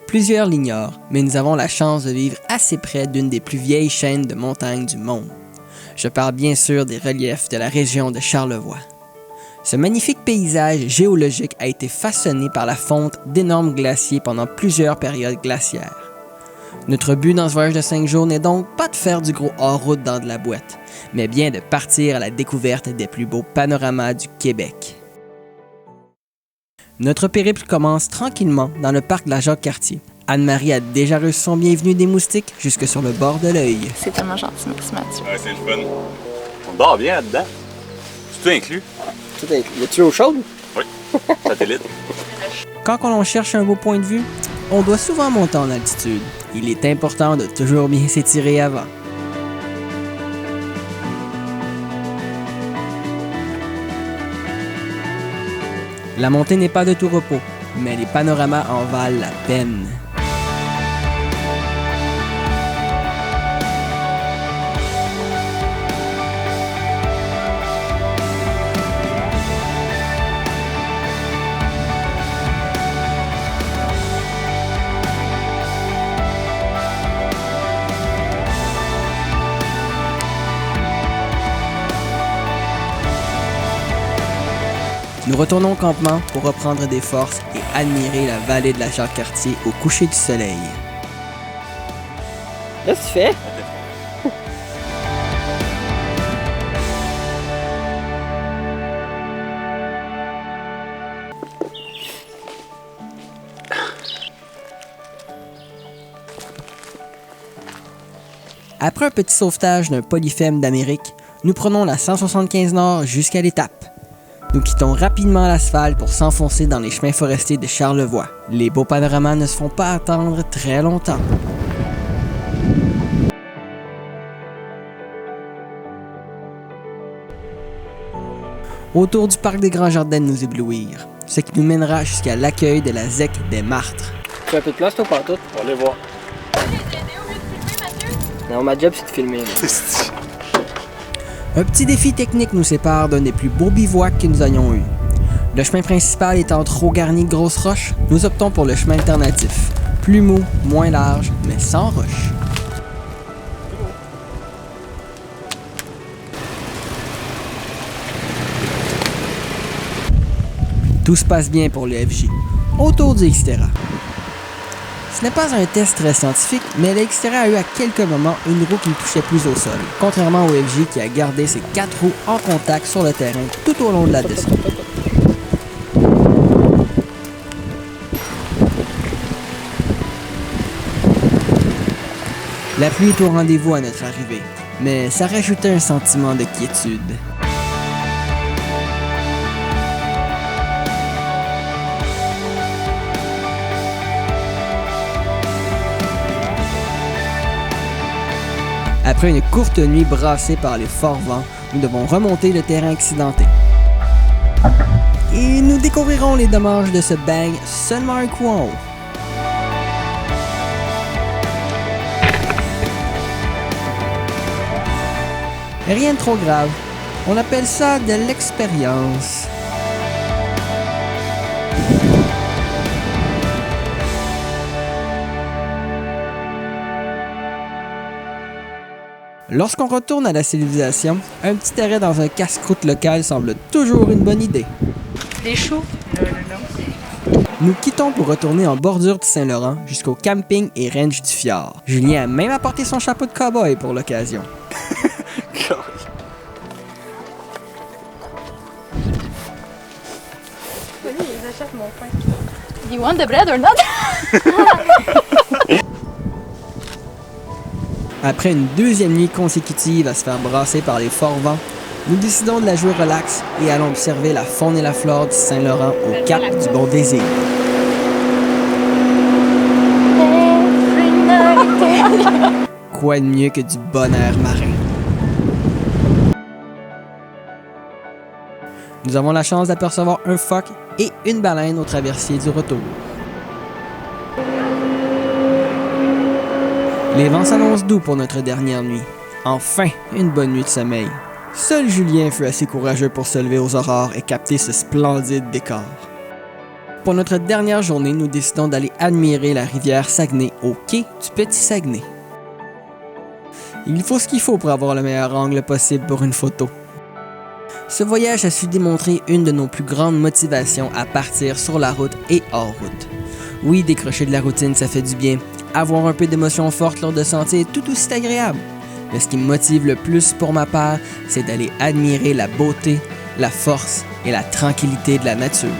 Plusieurs l'ignorent, mais nous avons la chance de vivre assez près d'une des plus vieilles chaînes de montagnes du monde. Je parle bien sûr des reliefs de la région de Charlevoix. Ce magnifique paysage géologique a été façonné par la fonte d'énormes glaciers pendant plusieurs périodes glaciaires. Notre but dans ce voyage de 5 jours n'est donc pas de faire du gros hors-route dans de la boîte, mais bien de partir à la découverte des plus beaux panoramas du Québec. Notre périple commence tranquillement dans le parc de la Jacques-Cartier. Anne-Marie a déjà reçu son bienvenu des moustiques jusque sur le bord de l'œil. C'est tellement gentil, merci Mathieu. Ouais, c'est le fun. On dort bien là-dedans. C'est tout inclus. Tout inclus. Y a-tu l'eau chaude? Oui, satellite. Quand on cherche un beau point de vue, on doit souvent monter en altitude. Il est important de toujours bien s'étirer avant. La montée n'est pas de tout repos, mais les panoramas en valent la peine. Nous retournons au campement pour reprendre des forces et admirer la vallée de la Jacques-Cartier au coucher du soleil. Qu'est-ce que tu fais? Après un petit sauvetage d'un polyphème d'Amérique, nous prenons la 175 Nord jusqu'à l'étape. Nous quittons rapidement l'asphalte pour s'enfoncer dans les chemins forestiers de Charlevoix. Les beaux panoramas ne se font pas attendre très longtemps. Autour du parc des Grands Jardins de nous éblouir, ce qui nous mènera jusqu'à l'accueil de la ZEC des Martres. Tu as un peu de place toi partout? On va aller voir. Non, ma job c'est de filmer. Un petit défi technique nous sépare d'un des plus beaux bivouacs que nous ayons eu. Le chemin principal étant trop garni de grosses roches, nous optons pour le chemin alternatif. Plus mou, moins large, mais sans roches. Tout se passe bien pour le FJ. Autour du Xterra. Ce n'est pas un test très scientifique, mais le Xterra a eu à quelques moments une roue qui le touchait plus au sol, contrairement au FJ qui a gardé ses 4 roues en contact sur le terrain tout au long de la descente. La pluie est au rendez-vous à notre arrivée, mais ça rajoutait un sentiment de quiétude. Après une courte nuit brassée par les forts vents, nous devons remonter le terrain accidenté. Et nous découvrirons les dommages de ce bang seulement un coup en haut. Rien de trop grave. On appelle ça de l'expérience. Lorsqu'on retourne à la civilisation, un petit arrêt dans un casse-croûte local semble toujours une bonne idée. Des choux? Nous quittons pour retourner en bordure du Saint-Laurent jusqu'au camping et range du Fjord. Julien a même apporté son chapeau de cow-boy pour l'occasion. Oui, ils achètent mon pain. Do you want the bread or not? Après une deuxième nuit consécutive à se faire brasser par les forts vents, nous décidons de la jouer relax et allons observer la faune et la flore du Saint-Laurent au cap du Bon Désir. Quoi de mieux que du bon air marin? Nous avons la chance d'apercevoir un phoque et une baleine au traversier du retour. Les vents s'annoncent doux pour notre dernière nuit. Enfin, une bonne nuit de sommeil. Seul Julien fut assez courageux pour se lever aux aurores et capter ce splendide décor. pour notre dernière journée, nous décidons d'aller admirer la rivière Saguenay au quai du Petit Saguenay. Il faut ce qu'il faut pour avoir le meilleur angle possible pour une photo. Ce voyage a su démontrer une de nos plus grandes motivations à partir sur la route et hors route. Oui, décrocher de la routine, ça fait du bien. Avoir un peu d'émotion forte lors de sentiers est tout aussi agréable. Mais ce qui me motive le plus pour ma part, c'est d'aller admirer la beauté, la force et la tranquillité de la nature.